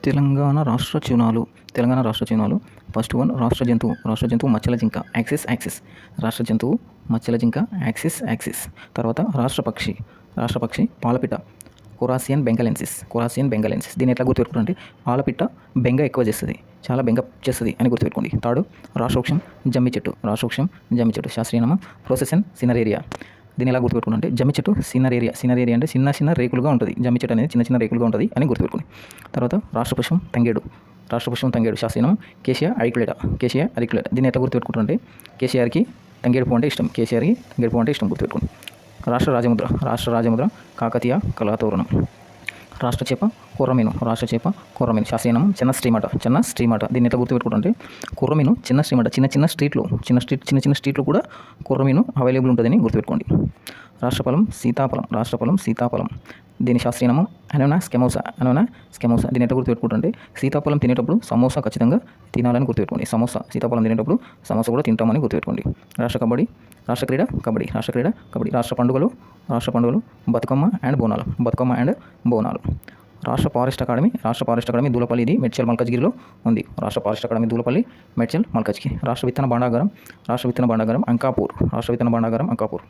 తెలంగాణ రాష్ట్ర చిహ్నాలు. తెలంగాణ రాష్ట్ర చిహ్నాలు. ఫస్ట్ వన్ రాష్ట్ర జంతువు మచ్చల జింక యాక్సిస్. రాష్ట్ర జంతువు మచ్చల జింక యాక్సిస్. తర్వాత రాష్ట్ర పక్షి పాలపిట్ట కొరాసియన్ బెంగాలెన్సిస్. దీన్ని ఎట్లా గుర్తుపెట్టుకుంటే పాలపిట్ట బెంగ ఎక్కువ చేస్తుంది, చాలా బెంగ చేస్తుంది అని గుర్తుపెట్టుకోండి. థర్డ్ రాష్ట్రవృక్షం జమ్మి చెట్టు. శాస్త్రీయనామం ప్రోసెసన్ సినరేరియా. దీన్ని ఎలా గుర్తుపెట్టుకుంటే జమ్మి చెట్టు సినరేరియా అంటే చిన్న రేకులుగా ఉంటుంది. జమ్మి చెట్టు అనేది చిన్న రేకులుగా ఉంటుంది అని గుర్తుపెట్టుకోండి. తర్వాత రాష్ట్రపుష్పం తంగేడు. శాస్త్రీయనామం కేసియా అరికులేటా. దీన్ని ఎట్లా గుర్తుపెట్టుకుంటే కేసీఆర్కి తంగేడు పువ్వు అంటే ఇష్టం గుర్తుపెట్టుకోండి. రాష్ట్ర రాజముద్ర కాకతీయ కళాతోరణం. రాష్ట్ర చేప కొర్రమీను. శాస్త్రీయనామం చిన్న స్ట్రీమట. దీన్ని ఎట్లా గుర్తుపెట్టుకుంటే కొర్రమీను చిన్న స్ట్రీమట. చిన్న స్ట్రీట్లు కూడా కొర్రమీను అవైలబుల్ ఉంటుందని గుర్తుపెట్టుకోండి. రాష్ట్రఫలం సీతాఫలం. దీని శాస్త్రీయనామం అనోనా స్కెమోసా. దీన్ని ఎట్లా గుర్తుపెట్టుకుంటే సీతాఫలం తినేటప్పుడు సమోసా ఖచ్చితంగా తినాలని గుర్తుపెట్టుకోండి. సీతాఫలం తినేటప్పుడు సమోసా కూడా తింటామని గుర్తుపెట్టుకోండి. రాష్ట్ర క్రీడ కబడ్డీ. రాష్ట్ర పండుగలు బతుకమ్మ అండ్ బోనాలు. రాష్ట్ర ఫారెస్ట్ అకాడమీ దూలపల్లి. ఇది మేడ్చల్ మల్కాజ్గిరిలో ఉంది. రాష్ట్ర ఫారెస్ట్ అకాడమీ దూలపల్లి, మేడ్చల్ మల్కాజ్గిరి. రాష్ట్ర విత్తన భాండాగారం అంకాపూర్.